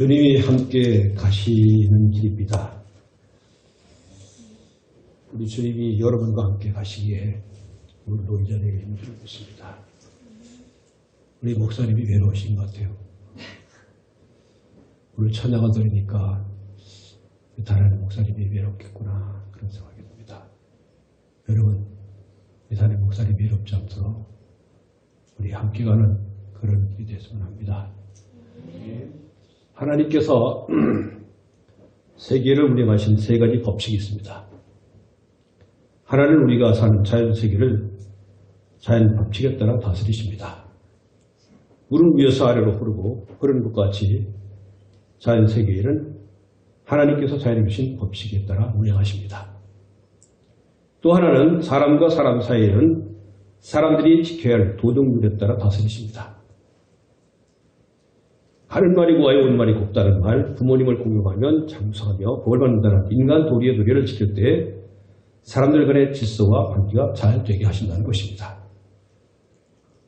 주님이 함께 가시는 길입니다. 우리 주님이 여러분과 함께 가시기에 오늘도 이 자리에 힘주고 있습니다. 우리 목사님이 외로우신 것 같아요. 오늘 찬양을 들으니까 다른 목사님이 외롭겠구나 그런 생각이 듭니다. 여러분, 이 다른 목사님이 외롭지 않도록 우리 함께 가는 그런 일이 됐으면 합니다. 하나님께서 세계를 운영하신 세 가지 법칙이 있습니다. 하나는 우리가 사는 자연세계를 자연 법칙에 따라 다스리십니다. 물은 위에서 아래로 흐르고 흐르는 것 같이 자연세계에는 하나님께서 자연에 주신 법칙에 따라 운영하십니다. 또 하나는 사람과 사람 사이에는 사람들이 지켜야 할 도덕률에 따라 다스리십니다. 하는 말이 고와요 온 말이 곱다는 말, 부모님을 공경하면 장수하며 복을 받는다는 인간 도리의 도리를 지킬 때 사람들 간의 질서와 관계가 잘 되게 하신다는 것입니다.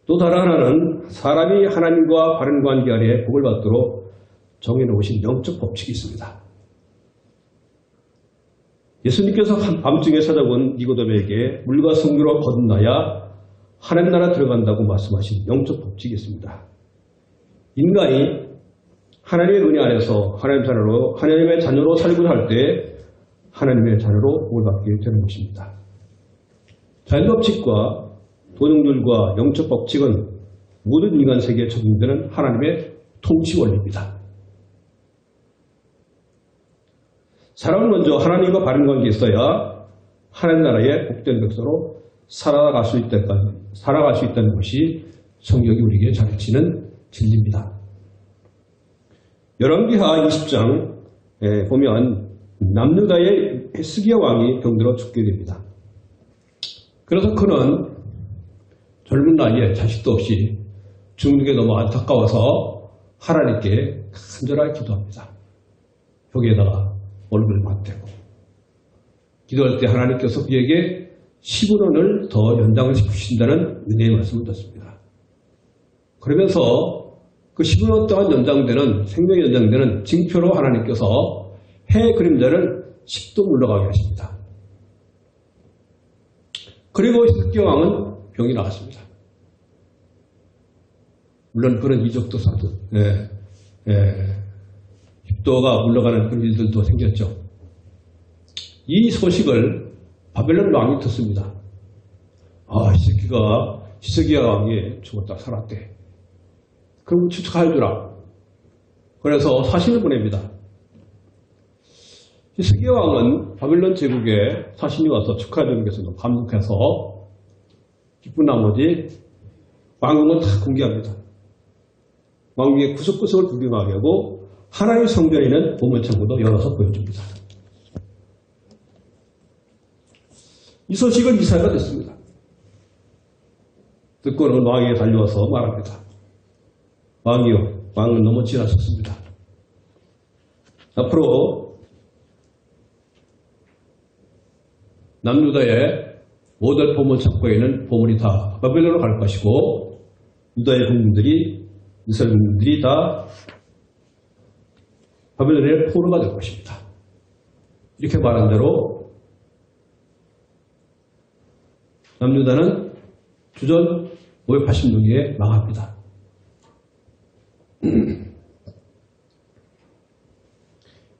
또 다른 하나는 사람이 하나님과 바른 관계 안에 복을 받도록 정해놓으신 영적 법칙이 있습니다. 예수님께서 밤중에 찾아온 니고데모에게 물과 성령으로 거듭나야 하나님 나라 들어간다고 말씀하신 영적 법칙이 있습니다. 인간이 하나님의 은혜 안에서 하나님의 자녀로 살고자 할 때 하나님의 자녀로 복을 받게 되는 것입니다. 자연법칙과 도덕률과 영적 법칙은 모든 인간 세계에 적용되는 하나님의 통치 원리입니다. 사람은 먼저 하나님과 바른 관계에 있어야 하나님 나라의 복된 백성으로 살아갈 수 있다는 것이 성경이 우리에게 가르치는 진리입니다. 열왕기하 20장에 보면 남유다의 히스기야 왕이 병들어 죽게 됩니다. 그래서 그는 젊은 나이에 자식도 없이 죽는 게 너무 안타까워서 하나님께 간절하게 기도합니다. 벽에다가 얼굴을 맞대고 기도할 때 하나님께서 그에게 15년을 더 연장을 시키신다는 은혜의 말씀을 듣습니다. 그러면서 그 15년 동안 연장되는 생명이 연장되는 징표로 하나님께서 해 그림자를 10도 물러가게 하십니다. 그리고 히스기야 왕은 병이 나왔습니다. 물론 그런 이적도 사도 10도가 물러가는 그런 일들도 생겼죠. 이 소식을 바벨론 왕이 듣습니다. 히스기야 왕이 죽었다 살았대. 그럼 추측할 주라. 그래서 사신을 보냅니다. 히스기야 왕은 바벨론 제국에 사신이 와서 축하해주는 것을 감독해서 기쁜 나머지 왕궁은 다 공개합니다. 왕궁의 구석구석을 구경하게 하고 하나님의 성전에 있는 보물창고도 열어서 보여줍니다. 이 소식을 이사야가 듣습니다. 듣고는 왕에게 달려와서 말합니다. 왕이요, 왕은 너무 지나쳤습니다. 앞으로 남유다의 모든 보물창고에 있는 보물이 다 바벨론으로 갈 것이고 유다의 국민들이 이스라엘 국민들이 다 바벨론의 포로가 될 것입니다. 이렇게 말한 대로 남유다는 주전 580년에 망합니다.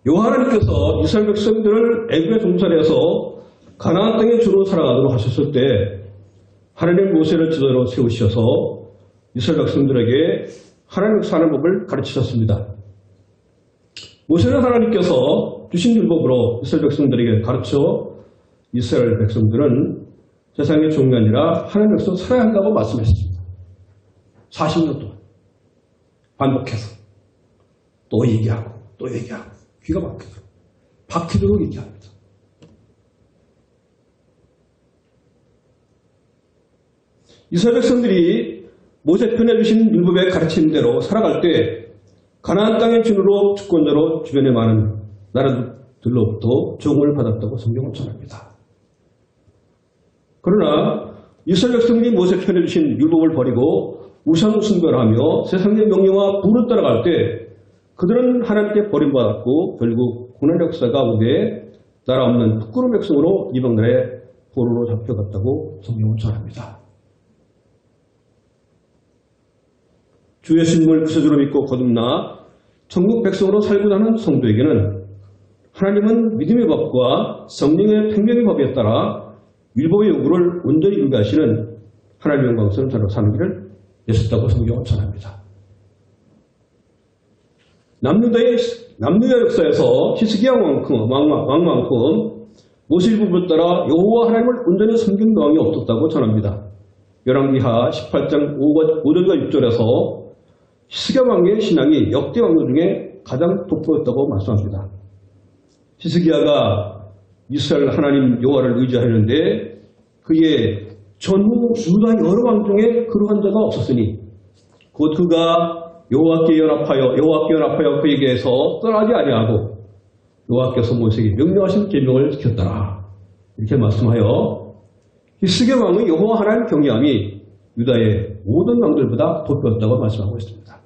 하나님께서 이스라엘 백성들을 애굽의 동산에서 가나안 땅에 주로 살아가도록 하셨을 때 하나님 모세를 지도자로 세우셔서 이스라엘 백성들에게 하나님 사는 법을 가르치셨습니다. 모세는 하나님께서 주신 율법으로 이스라엘 백성들에게 가르쳐 이스라엘 백성들은 세상의 종이 아니라 하나님 백성 살아야 한다고 말씀하셨습니다. 40년 동안 반복해서 또 얘기하고 귀가 박히도록 얘기합니다. 이스라엘 백성들이 모세 편해주신 율법의 가르침대로 살아갈 때 가나안 땅의 주인으로 주권자로 주변의 많은 나라들로부터 종을 받았다고 성경은 전합니다. 그러나 이스라엘 백성들이 모세 편해주신 율법을 버리고 우상 숭배를 하며 세상의 명령과 부를 따라갈 때 그들은 하나님께 버림받았고 결국 고난 역사 가운데 나라 없는 부끄러운 백성으로 이방나라의 포로로 잡혀갔다고 성경은 전합니다. 주 예수님을 구세주로 믿고 거듭나 천국 백성으로 살고자 하는 성도에게는 하나님은 믿음의 법과 성령의 생명의 법에 따라 율법의 요구를 온전히 인가하시는 하나님의 영광스러운 자로 사는 길을 내셨다고 성경은 전합니다. 남유다 역사에서 히스기야 왕만큼 모세율법을 따라 여호와 하나님을 온전히 섬긴 왕이 없었다고 전합니다. 열왕기하 18장 5절과 6절에서 히스기야 왕의 신앙이 역대 왕조 중에 가장 돋보였다고 말씀합니다. 히스기야가 이스라엘 하나님 여호와를 의지하였는데 그의 전후 유다 여러 왕 중에 그러한 자가 없었으니 곧 그가 여호와께 연합하여 그에게서 떠나지 아니하고 여호와께서 모세에게 명령하신 계명을 지켰더라. 이렇게 말씀하여 히스기야 왕의 여호와 하나님 경외함이 유다의 모든 왕들보다 돋보였다고 말씀하고 있습니다.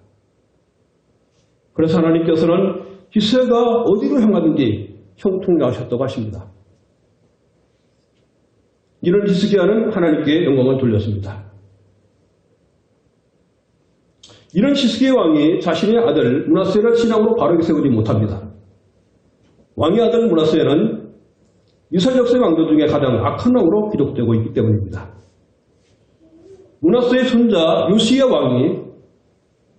그래서 하나님께서는 히스기야가 어디로 향하든지 형통하셨다고 하십니다. 이런 히스기야는 하나님께 영광을 돌렸습니다. 이런 히스기야 왕이 자신의 아들 므낫세를 신앙으로 바르게 세우지 못합니다. 왕의 아들 므낫세는 이스라엘 역사의 왕조 중에 가장 악한 왕으로 기록되고 있기 때문입니다. 므낫세의 손자 요시야 왕이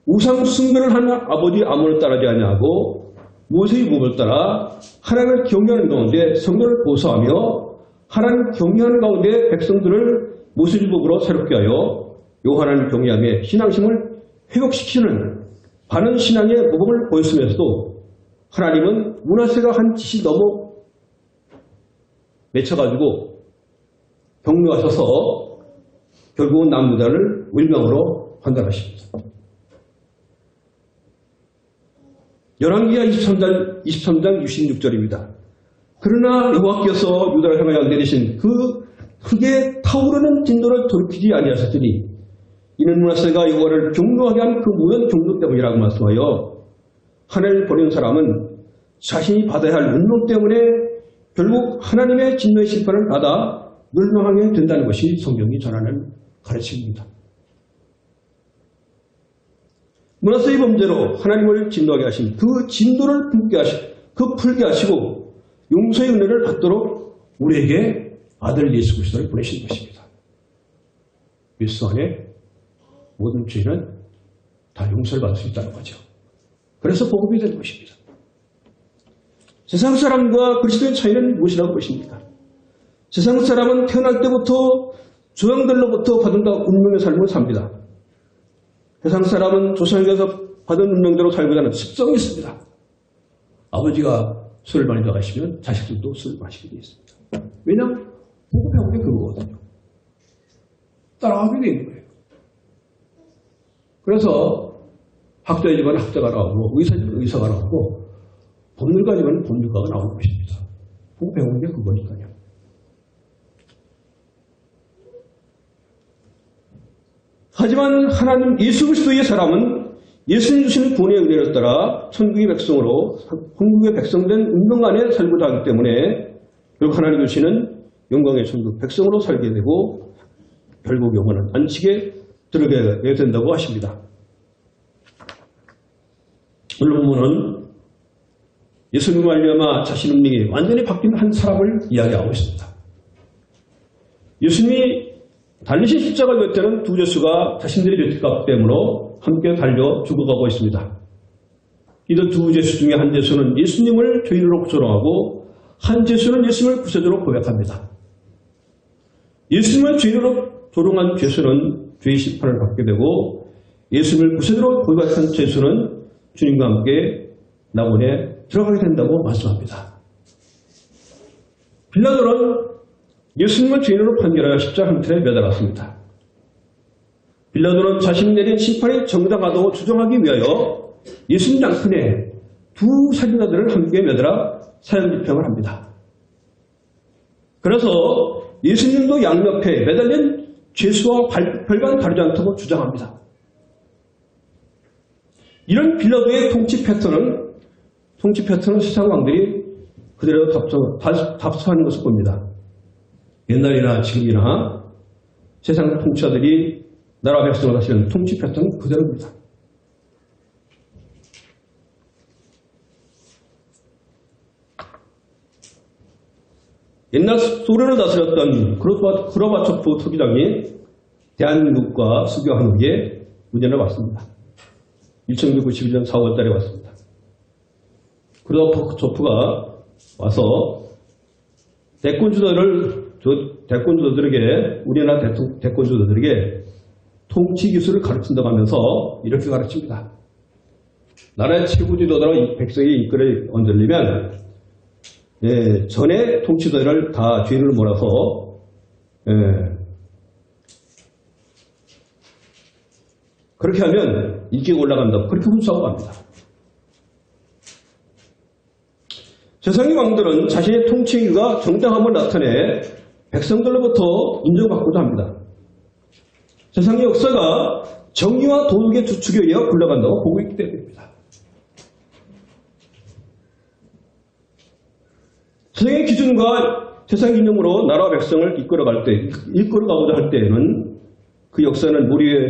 우상 숭배를 하는 아버지 아몬을 따르지 아니하고 모세의 법을 따라 하나님을 경외하는 가운데 성도를 보수하며 하나님 경외하는 가운데 백성들을 모세의 법으로 새롭게 하여 하나님 경외함의 신앙심을 회복시키는 바른 신앙의 모범을 보였으면서도 하나님은 므낫세가 한 짓이 너무 맺혀가지고 격려하셔서 결국은 남유다를 멸망으로 판단하십니다. 열왕기하 23장 66절입니다. 그러나 여호와께서 유다를 향하여 내리신 그 크게 타오르는 진노를 돌이키지 아니하셨으니 이는 므낫세가 여호와를 경노하게 한 그 모든 경노 때문이라고 말씀하여 하나님을 버린 사람은 자신이 받아야 할 운명 때문에 결국 하나님의 진노의 심판을 받아 멸망하게 된다는 것이 성경이 전하는 가르침입니다. 므낫세의 범죄로 하나님을 진노하게 하신 그 진노를 풀게 하시고 용서의 은혜를 받도록 우리에게 아들 예수 그리스도를 보내신 것입니다. 예수 안에 모든 죄는 다 용서를 받을 수 있다는 거죠. 그래서 복음이 된 것입니다. 세상 사람과 그리스도의 차이는 무엇이라고 보십니까? 세상 사람은 태어날 때부터 조상들로부터 받은 운명의 삶을 삽니다. 세상 사람은 조상에게서 받은 운명대로 살고자 하는 습성이 있습니다. 아버지가 술을 많이 마시면 자식들도 술을 마시게 되어 있습니다. 왜냐하면 보고 배운 게 그거거든요. 따라하게 되는 거예요. 그래서 학자의 집안은 학자가 나오고 의사의 집안은 의사가 나오고 법률가 집안은 법률가가 나오는 것입니다. 보고 배우는 게 그거니까요. 하지만 하나님 예수 그리스도의 사람은 예수님 주시는 구원의 은혜를 따라 천국의 백성으로 천국의 백성된 운명 안에 살고자 하기 때문에 결국 하나님 주시는 영광의 천국 백성으로 살게 되고 결국 영원한 안식에 들어가게 된다고 하십니다. 오늘 본문은 예수님을 말미암아 자신 운명이 완전히 바뀐 한 사람을 이야기하고 있습니다. 예수님이 달리신 십자가 곁에는 두 제수가 자신들의 죄값 때문에 함께 달려 죽어가고 있습니다. 이들 두 제수 중에 한 제수는 예수님을 죄인으로 조롱하고 한 제수는 예수님을 구세주로 고백합니다. 예수님을 죄인으로 조롱한 제수는 죄의 심판을 받게 되고 예수님을 구세주로 고백한 제수는 주님과 함께 낙원에 들어가게 된다고 말씀합니다. 빌라도는 예수님을 죄인으로 판결하여 십자가 한 틀에 매달았습니다. 빌라도는 자신이 내린 심판이 정당하다고 주장하기 위하여 예수님 양편에 두 살인자들을 함께 매달아 사형집행을 합니다. 그래서 예수님도 양옆에 매달린 죄수와 별반 다르지 않다고 주장합니다. 이런 빌라도의 통치 패턴은 세상 왕들이 그대로 답습하는 것을 봅니다. 옛날이나 지금이나 세상 통치자들이 나라 백성을 다스리는 통치 패턴은 그대로입니다. 옛날 소련을 다스렸던 크로바초프 서기장이 대한민국과 수교 한국에 문제를 왔습니다. 1991년 4월 달에 왔습니다. 크로바초프가 와서 우리나라 대권주도들에게 통치 기술을 가르친다고 하면서 이렇게 가르칩니다. 나라의 최고 지도자로 백성의 이끌을 얹으려면 전에 통치자를 다 뒤를 몰아서 그렇게 하면 인기가 올라간다고 그렇게 훔쳐가고 합니다. 세상의 왕들은 자신의 통치가 정당함을 나타내 백성들로부터 인정받고자 합니다. 세상의 역사가 정의와 도덕의 주축에 의해 굴러간다고 보고 있기 때문입니다. 세상의 기준과 세상의 이념으로 나라와 백성을 이끌어가고자 할 때에는 그 역사는 머리 위에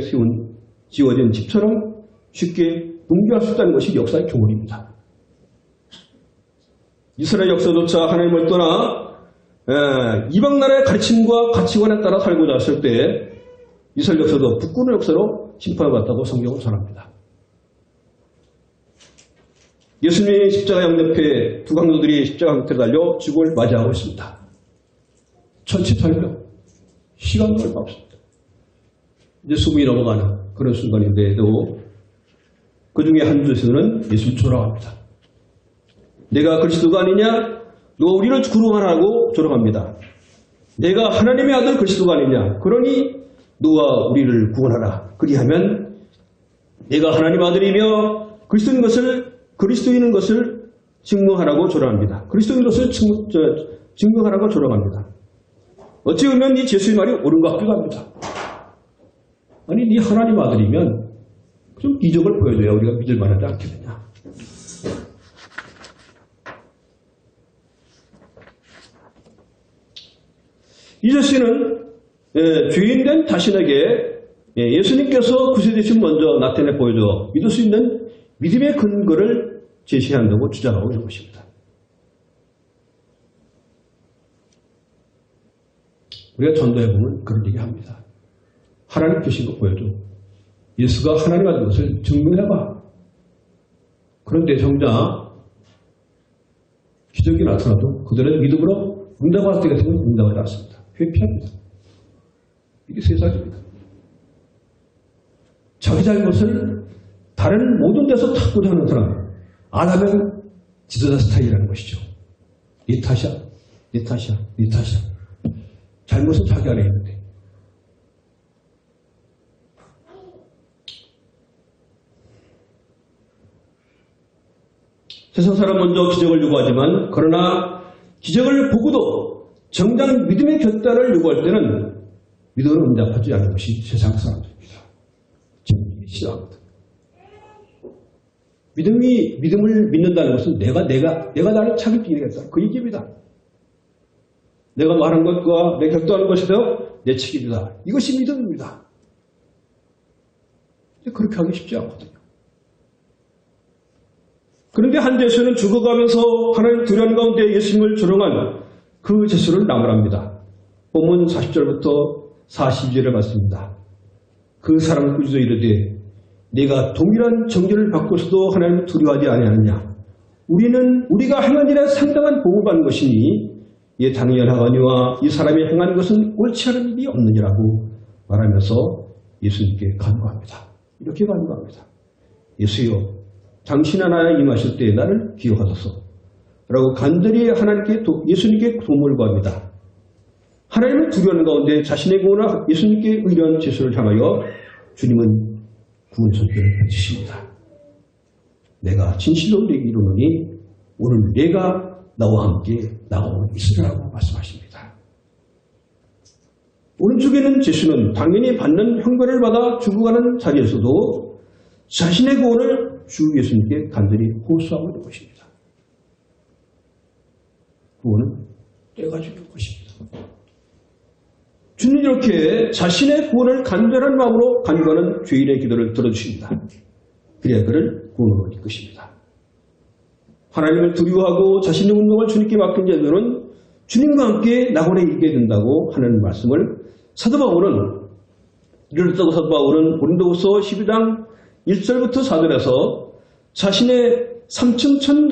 지워진 집처럼 쉽게 붕괴할 수 있다는 것이 역사의 교훈입니다. 이스라엘 역사조차 하나님을 떠나 이방 나라의 가르침과 가치관에 따라 살고자 했을 때 이스라엘 역사도 북군의 역사로 심판받았다고 성경은 전합니다. 예수님의 십자가 양옆에 두 강도들이 십자가 형태를 달려 죽음을 맞이하고 있습니다. 천지탈명, 시간도 얼마 없습니다. 이제 수분이 넘어가는 그런 순간인데도 그 중에 한 주에서는 예수를 조롱합니다. 내가 그리스도가 아니냐? 너 우리를 구원하라고 조롱합니다. 내가 하나님의 아들 그리스도가 아니냐? 그러니 너와 우리를 구원하라. 그리하면 내가 하나님 아들이며 그리스도인인 것을 증명하라고 조롱합니다. 그리스도인 것을 증명하라고 조롱합니다. 어찌 보면 이 예수의 말이 옳은 것 같기도 합니다. 아니, 네 하나님 아들이면 좀 기적을 보여줘야 우리가 믿을 만하지 않겠느냐. 이 자신은 죄인된 자신에게 예수님께서 구세주신 먼저 나타내 보여줘 믿을 수 있는 믿음의 근거를 제시한다고 주장하고 있는 것입니다. 우리가 전도해 보면 그런 얘기 합니다. 하나님 계신 거 보여줘. 예수가 하나님 아닌 것을 증명해봐. 그런데 정작 기적이 나타나도 그들은 믿음으로 응답할 때가 되면 응답하지 않습니다. 회피합니다. 이게 세상입니다. 자기 잘못을 다른 모든 데서 탓고자 하는 사람, 안 하면 지도자 스타일이라는 것이죠. 네 탓이야, 네 탓이야, 네 탓이야. 잘못은 자기 안에 있는데. 세상 사람 먼저 기적을 요구하지만 그러나 기적을 보고도 정작 믿음의 결단을 요구할 때는 믿음을 응답하지 않는 것이 세상 사람들입니다. 정말 싫어합니다. 믿음을 믿는다는 것은 내가 나를 차기 이기겠다. 그 얘기입니다. 내가 말한 것과 내 결단하는 것이 되어 내 책임이다. 이것이 믿음입니다. 그렇게 하기 쉽지 않거든요. 그런데 한 제수는 죽어가면서 하나님 두려움 가운데 예수님을 조롱한 그 제수를 나무랍니다. 본문 40절부터 42절을 봤습니다. 그 사람을 꾸짖어 이르되 네가 동일한 정죄를 받고서도 하나님을 두려워하지 아니하느냐. 우리가 행한 일에 상당한 복을 받는 것이니 이에 당연하거니와 이 사람이 행한 것은 옳지 않은 일이 없느니라고 말하면서 예수님께 간구합니다. 이렇게 간구합니다. 예수여 당신 하나에 임하실 때 나를 기억하소서 라고 간절히 예수님께 도움을 구합니다. 하나님을 두려워하는 가운데 자신의 구원과 예수님께 의뢰한 제수를 향하여 주님은 구원 손길을 펼치십니다. 내가 진실로 내게 이르노니 오늘 내가 나와 함께 나오고 있으라고 말씀하십니다. 오른쪽에는 제수는 당연히 받는 형벌을 받아 죽어가는 자리에서도 자신의 구원을 주 예수님께 간절히 호소하고 있는 것입니다. 구원은 때가 주는 것입니다. 주님 이렇게 자신의 구원을 간절한 마음으로 간구하는 죄인의 기도를 들어주십니다. 그래야 그를 구원으로 이끄십니다. 하나님을 두려워하고 자신의 운동을 주님께 맡긴 자들은 주님과 함께 낙원에 이르게 된다고 하는 말씀을 사도 바울은 이르렀다고 사도 바울은 고린도후서 12장 1절부터 4절에서 자신의 3층천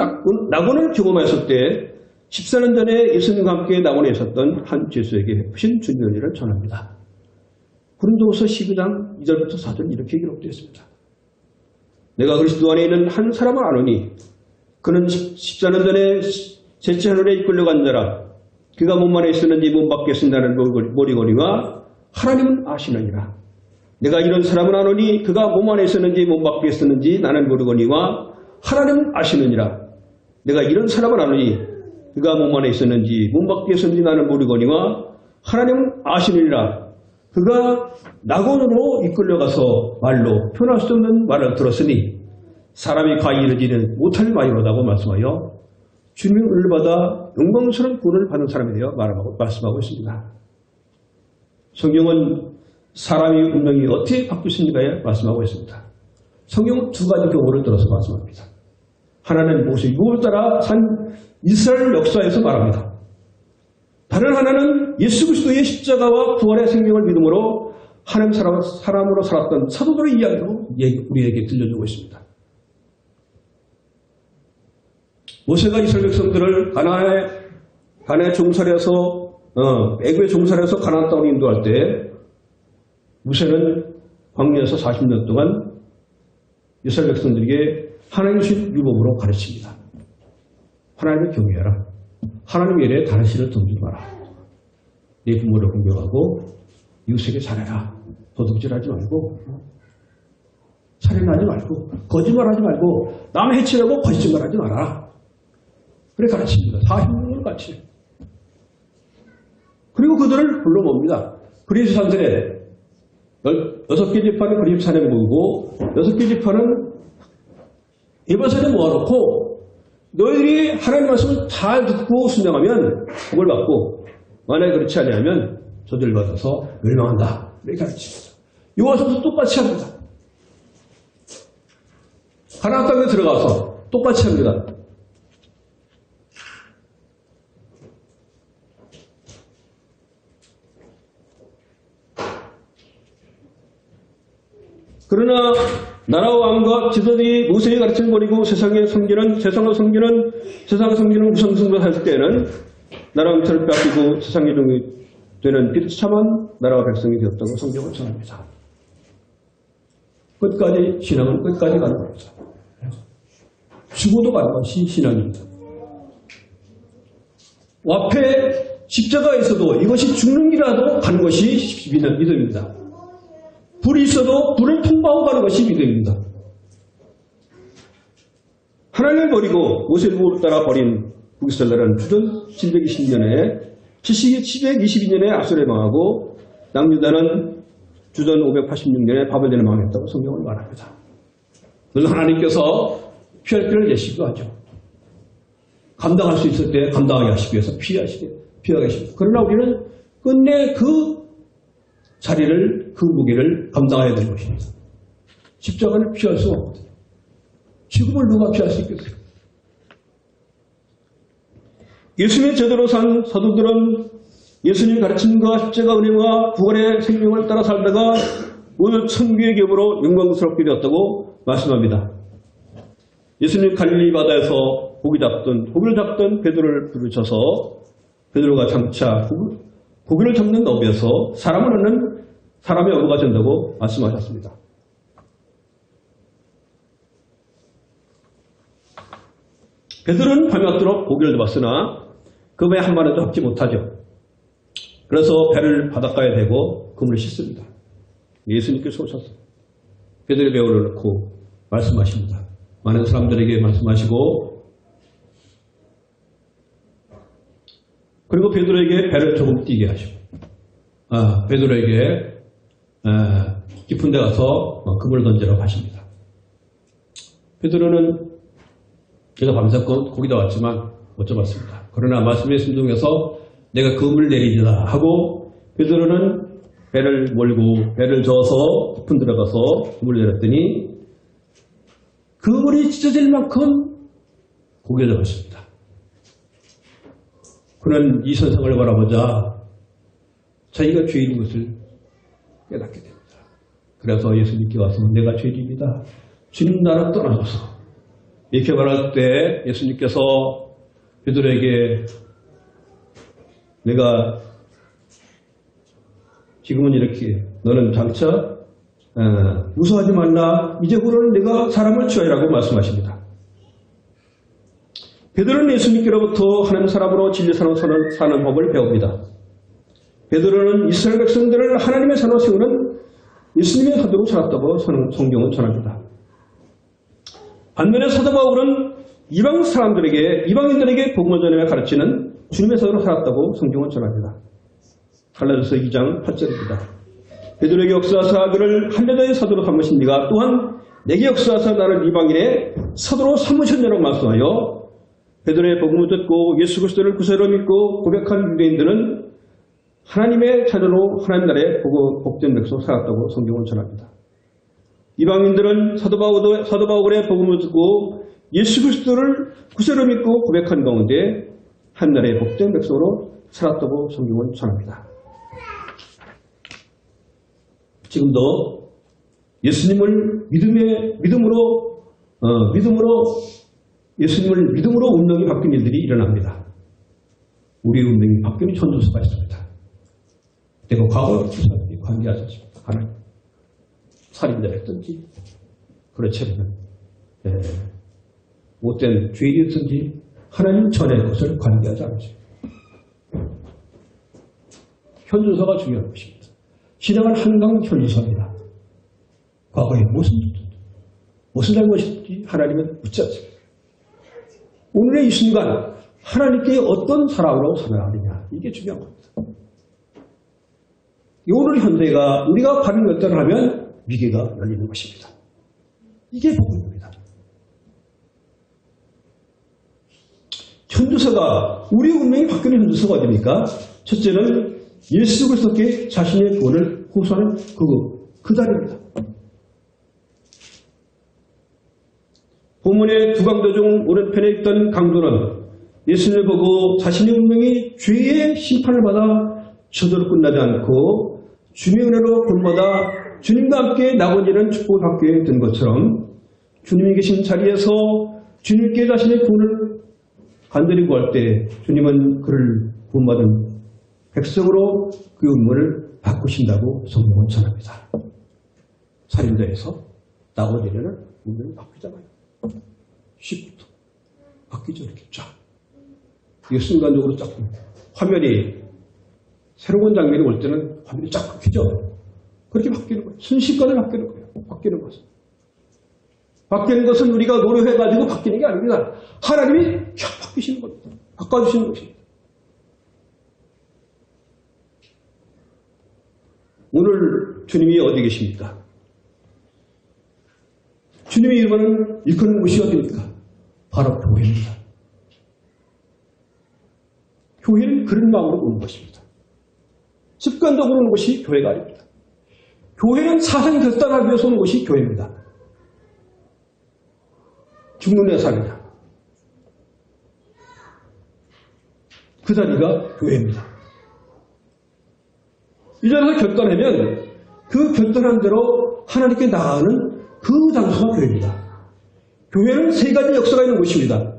낙원을 경험하였을 때 14년 전에 예수님과 함께 낙원에 있었던 한 죄수에게 베푸신 주님의 은혜를 전합니다. 고린도후서 12장 2절부터 4절 이렇게 기록되어 있습니다. 내가 그리스도 안에 있는 한 사람을 아노니 그는 14년 전에 셋째 하늘에 이끌려간 자라. 그가 몸 안에 있었는지 몸 밖에 있었는지는 모르거니와 하나님은 아시느니라. 내가 이런 사람은 아노니 그가 몸 안에 있었는지 몸 밖에 있었는지 나는 모르거니와 하나님은 아시느니라. 내가 이런 사람은 아노니 그가 몸 안에 있었는지 몸 밖에 있었는지 나는 모르거니와 하나님은 아시느니라. 그가 낙원으로 이끌려가서 말로 표현할 수 없는 말을 들었으니 사람이 가히 이르지는 못할 말이로다고 말씀하여 주님의 은혜를 받아 영광스러운 구원을 받는 사람이 되어 말씀하고 있습니다. 성경은 사람의 운명이 어떻게 바뀔 수 있는가에 말씀하고 있습니다. 성경은 두 가지 경우를 들어서 말씀합니다. 하나는 모세 율법을 따라 산 이스라엘 역사에서 말합니다. 다른 하나는 예수 그리스도의 십자가와 부활의 생명을 믿음으로 하나님 사람으로 살았던 사도들의 이야기로 우리에게 들려주고 있습니다. 모세가 이스라엘 백성들을 가나안에 종살해서 애굽에 종살해서 가나안 땅으로 인도할 때 모세는 광야에서 40년 동안 이스라엘 백성들에게 하나님의 주신 율법으로 가르칩니다. 하나님을 경외하라. 하나님 외에 다른 신을 덤비지 마라. 내 부모를 공경하고 이웃에게 잘해라. 도둑질하지 말고 살인하지 말고 거짓말하지 말고 남 해치려고 거짓말하지 마라. 그래 가르칩니다. 40년을 가르치죠. 그리고 그들을 불러봅니다. 그리스 산들에 6개 지파는 그리스 산에 모이고 6개 지파는 예배산에 모아놓고 너희들이 하나님의 말씀을 잘 듣고 순종하면 복을 받고 만약에 그렇지 않으면 저주를 받아서 멸망한다. 이렇게 가르칩니다. 요한서도 똑같이 합니다. 가나안 땅에 들어가서 똑같이 합니다. 그러나 나라와 왕과 지도들이 모세의 가르침을 버리고 세상을 섬기는 우상숭배를 할 때에는 나라와 영토를 빼앗기고 세상의 종이 되는 비참한 나라와 백성이 되었다고 성경을 전합니다. 끝까지 신앙은 끝까지 가는 겁니다. 죽어도 가는 것이 신앙입니다. 앞에 십자가에 있어도 이것이 죽는 길이라도 가는 것이 믿음입니다. 불이 있어도 불을 통과하고 가는 것이 믿음입니다. 하나님을 버리고 모세를 따라 버린 북이스라엘은 주전 720년에 722년에 아수르에 망하고 남유다는 주전 586년에 바벨론에 망했다고 성경은 말합니다. 그래서 하나님께서 피할 길을 내시기도 하죠. 감당할 수 있을 때 감당하게 하시기 위해서 피하게 하십니다. 그러나 우리는 끝내 그 자리를, 그 무게를 감당해야 되는 것입니다. 십자가를 피할 수 없거든요. 죽음을 누가 피할 수 있겠어요? 예수님의 제대로 산 사도들은 예수님 가르침과 십자가 은혜와 부활의 생명을 따라 살다가 오늘 천국의 겹으로 영광스럽게 되었다고 말씀합니다. 예수님 갈릴리 바다에서 고기를 잡던 베드로를 부르셔서 베드로가 장차 고기를 잡는 너비에서 사람을 얻는 사람의 어부가 된다고 말씀하셨습니다. 베드로는 밤낮도록 고기를 잡았으나 그 배 한 마리도 잡지 못하죠. 그래서 배를 바닷가에 대고 그물을 씻습니다. 예수님께서 오셔서 베드로의 배에 올려놓고 말씀하십니다. 많은 사람들에게 말씀하시고 그리고 베드로에게 배를 조금 뛰게 하시고 베드로에게 깊은 데 가서 그물을 던지라고 하십니다. 베드로는 제가 밤새고 거기다 왔지만 못 잡았습니다. 그러나 말씀에 순종해서 내가 그물을 내리리라 하고 베드로는 배를 몰고 배를 저어서 깊은 들어가서 그물을 내렸더니 그물이 찢어질 만큼 고기를 잡았습니다. 그는 이 선상을 바라보자 자기가 죄인인 것을 깨닫게 됩니다. 그래서 예수님께 와서 내가 죄인입니다. 주님 나를 떠나소서. 이렇게 말할 때 예수님께서 베드로에게 내가 지금은 이렇게 너는 장차 무서워하지 말라. 이제부로는 내가 사람을 취하리라고 말씀하십니다. 베드로는 예수님께로부터 하나님 사람으로 진리사로 사는 법을 배웁니다. 베드로는 이스라엘 백성들을 하나님의 사로 세우는 예수님의 사도로 살았다고 성경은 전합니다. 반면에 사도 바울은 이방인들에게 복음을 전하며 가르치는 주님의 사도로 살았다고 성경은 전합니다. 갈라디아서 2장 8절입니다. 베드로에게 역사하사 그를 할례자의 사도로 삼으신 이가 또한 내게 역사하사 나를 이방인의 사도로 삼으셨냐고 말씀하여 베드로의 복음을 듣고 예수 그리스도를 구세로 믿고 고백한 유대인들은 하나님의 자녀로 하나님 나라의 복된 백성으로 살았다고 성경은 전합니다. 이방인들은 사도 바울의 복음을 듣고 예수 그리스도를 구세로 믿고 고백한 가운데 하나님의 복된 백성으로 살았다고 성경은 전합니다. 지금도 예수님을 예수님을 믿음으로 운명이 바뀐 일들이 일어납니다. 우리의 운명이 바뀌는 전도서가 있습니다. 내가 과거의 기사들이 관계하지 않습니다. 하나님 살인자를 했든지 그렇지 않으면 못된 죄인이었든지 하나님 전의 것을 관계하지 않습니다. 현주소가 중요한 것입니다. 신앙은 한강 현주소입니다. 과거에 무슨 잘못인지 하나님은 묻지 않습니다. 오늘의 이 순간 하나님께 어떤 사람으로 살아가느냐 이게 중요한 겁니다. 오늘 현대가 우리가 바른 결단을 하면 위기가 열리는 것입니다. 이게 복음입니다. 현주소가 우리 운명이 바뀌는 현주소가 어디입니까? 첫째는 예수 그리스도께 자신의 구원을 호소하는 그 자리입니다. 본문의 두 강도 중 오른편에 있던 강도는 예수님을 보고 자신의 운명이 죄의 심판을 받아 저절로 끝나지 않고 주님의 은혜로 본마다 주님과 함께 낙원이라는 축복을 받게 된 것처럼 주님이 계신 자리에서 주님께 자신의 구원을 간절히 구할 때 주님은 그를 구원받은 백성으로 그 운명을 바꾸신다고 성경은 전합니다. 살인자에서 낙원이라는 운명이 바뀌잖아요. 10부터 바뀌죠. 이렇게 쫙. 이게 순간적으로 쫙 화면이 새로운 장면이 올 때는 화면이 쫙 바뀌죠. 그렇게 바뀌는 거예요. 순식간에 바뀌는 거예요. 바뀌는 것은. 바뀌는 것은 우리가 노력해가지고 바뀌는 게 아닙니다. 하나님이 쫙 바뀌시는 겁니다. 바꿔주시는 것입니다. 오늘 주님이 어디 계십니까? 주님의 이름은 일컫는 곳이 어디입니까? 바로 교회입니다. 교회는 그런 마음으로 오는 것입니다. 습관적으로 오는 것이 교회가 아닙니다. 교회는 사상 결단하기 위해서 오는 것이 교회입니다. 죽느냐 사느냐. 그 자리가 교회입니다. 이 자리에서 결단하면 그 결단한 대로 하나님께 나아가는 그 장소가 교회입니다. 교회는 세 가지 역사가 있는 곳입니다.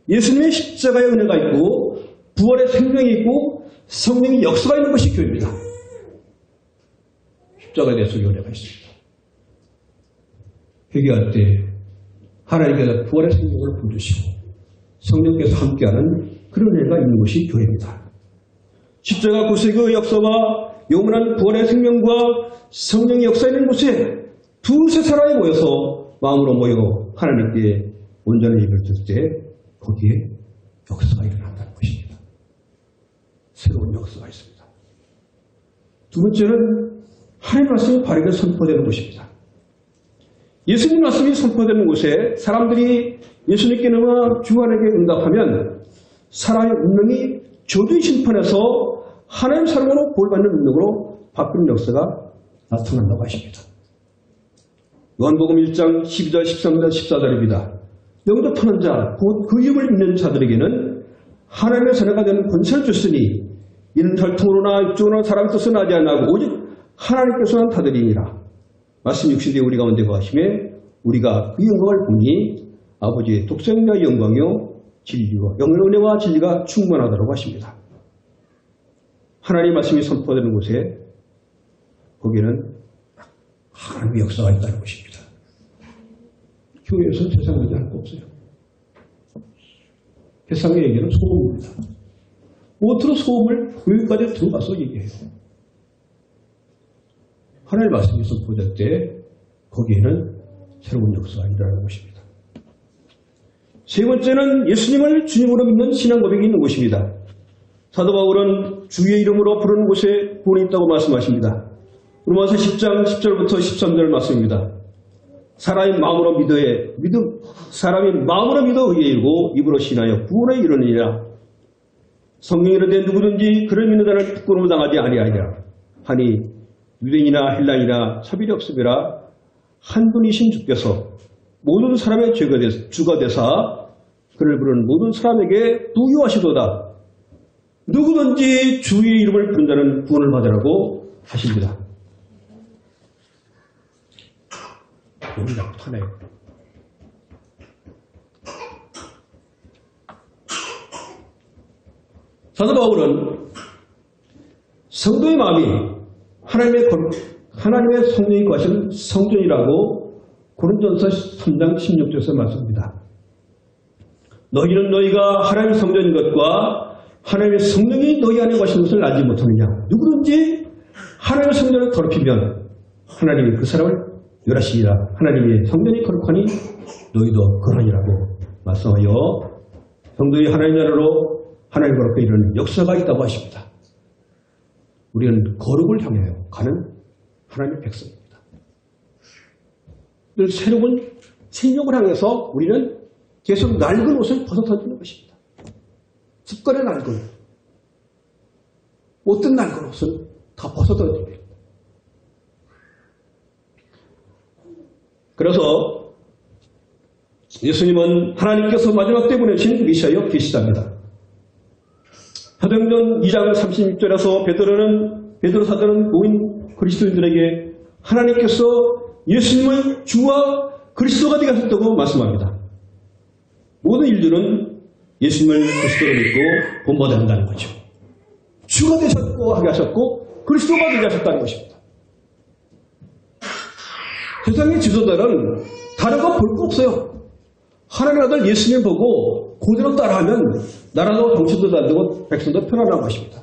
예수님의 십자가의 은혜가 있고 부활의 생명이 있고 성령의 역사가 있는 것이 교회입니다. 십자가에 대해서 은혜가 있습니다. 회개할 때 하나님께서 부활의 생명을 부어주시고 성령께서 함께하는 그런 은혜가 있는 것이 교회입니다. 십자가 구세의 역사와 영원한 부활의 생명과 성령의 역사 있는 곳에 두세 사람이 모여서 마음으로 모여 하나님께 온전한 예배를 드릴 때 거기에 역사가 일어난다는 것입니다. 새로운 역사가 있습니다. 두 번째는 하나님의 말씀이 바르게 선포되는 것입니다. 예수님 말씀이 선포되는 곳에 사람들이 예수님께 나와 주 안에게 응답하면 사람의 운명이 저주의 심판에서 하나님 사랑으로 보호받는 운명으로 바뀌는 역사가 나타난다고 하십니다. 요한복음 1장 12절, 13절, 14절입니다. 영접하는 자, 곧 그 이름을 믿는 자들에게는 하나님의 자녀가 되는 권세를 줬으니 이는 혈통으로나 육적으로나 사람의 뜻은 하지 아니하고 오직 하나님께서 한 타들이니라. 말씀 60대 우리 가운데 거하심에 우리가 그 영광을 보니 아버지의 독생자의 영광이요 진리와 영의 은혜와 진리가 충만하다고 하십니다. 하나님의 말씀이 선포되는 곳에 거기에는 하나님의 역사가 있다는 것입니다. 교회에서는 세상 얘기 할 거 없어요. 세상의 얘기는 소음입니다. 무엇으로 소음을 교회까지 들어가서 얘기해요. 하나님의 말씀이 선포될 때 거기에는 새로운 역사가 일어나는 것입니다. 세 번째는 예수님을 주님으로 믿는 신앙 고백이 있는 곳입니다. 사도 바울은 주의 이름으로 부르는 곳에 구원이 있다고 말씀하십니다. 로마서 10장 10절부터 13절 말씀입니다. 사람이 마음으로 믿어 의에 이르고 입으로 신하여 구원에 이르느니라. 성경이 이르되 누구든지 그를 믿는 자를 부끄러움 당하지 아니하리라 하니 유대인이나 헬라인이나 차별이 없음이라 한 분이신 주께서 모든 사람의 주가 되사 그를 부르는 모든 사람에게 부유하시도다. 누구든지 주의 이름을 부른 자는 구원을 받으라고 하십니다. 너무 약하네요. 사도 바울은 성도의 마음이 하나님의 성령이 거하신 성전이라고 고린도전서 3장 16절에서 말씀합니다. 너희는 너희가 하나님의 성전인 것과 하나님의 성령이 너희 안에 거하신 것을 알지 못하느냐. 누구든지 하나님의 성전을 더럽히면 하나님이 그 사람을 멸하시리라. 하나님의 성전이 거룩하니 너희도 그러하니라고 말씀하여 성도의 하나님 나라로 하나님 거룩하게 이르는 역사가 있다고 하십니다. 우리는 거룩을 향해 가는 하나님의 백성입니다. 새로운 생명을 향해서 우리는 계속 낡은 옷을 벗어던지는 것입니다. 습관의 낡은 옷. 어떤 낡은 옷은 다 벗어던집니다. 그래서 예수님은 하나님께서 마지막 때 보내신 메시아여 계시답니다. 사도행전 2장 36절에서 베드로 사도는 모인 그리스도인들에게 하나님께서 예수님을 주와 그리스도가 되게 하셨다고 말씀합니다. 모든 인류는 예수님을 그리스도로 믿고 본받아야 한다는 거죠. 주가 되셨고 하게 하셨고 그리스도가 되게 하셨다는 것입니다. 세상의 지도자는 다른 거 볼 거 없어요. 하나님의 아들 예수님 보고 그대로 따라하면 나라도 정치도 잘 되고 백성도 편안한 것입니다.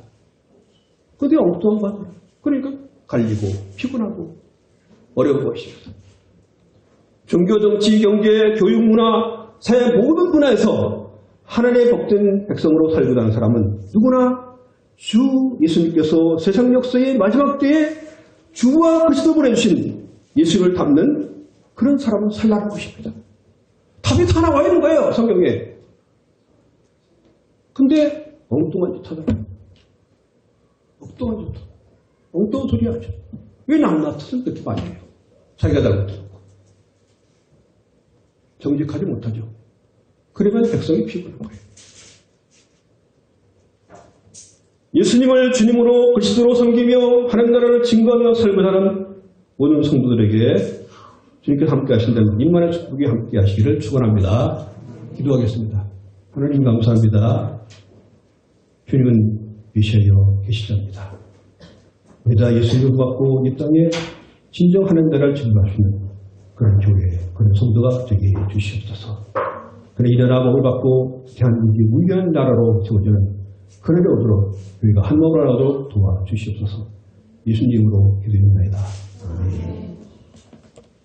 그런데 엉뚱한 거 그러니까 갈리고 피곤하고 어려운 것입니다. 종교, 정치, 경제, 교육, 문화, 사회 모든 분야에서 하나님의 복된 백성으로 살고 있는 사람은 누구나 주 예수님께서 세상 역사의 마지막 때에 주와 그리스도 보내주신 예수를 담는 그런 사람은 살라는 것입니다. 답이 다 나와 있는 거예요, 성경에. 근데 엉뚱한 짓 하잖아요. 엉뚱한 소리 하죠. 왜 남나 뜻을 그렇게 많이 해요? 자기가 잘못하고. 정직하지 못하죠. 그러면 백성이 피곤한 거예요. 예수님을 주님으로 그리스도로 섬기며 하나님 나라를 증거하며 살고자 하는 모든 성도들에게 주님께서 함께 하신다는 임만의 축복이 함께 하시기를 축원합니다. 기도하겠습니다. 하나님 감사합니다. 주님은 메시아여 계시답니다. 우리가 예수님을 받고 이 땅에 진정 하나님 나라를 증거하시는 그런 교회, 그런 성도가 되게 해주시옵소서. 그런 이 나라 복을 받고 대한민국이 위대한 나라로 세워지는 그날이 오도록 우리가 한 몸을 하나도 도와주시옵소서. 예수님으로 기도드립니다. 아멘.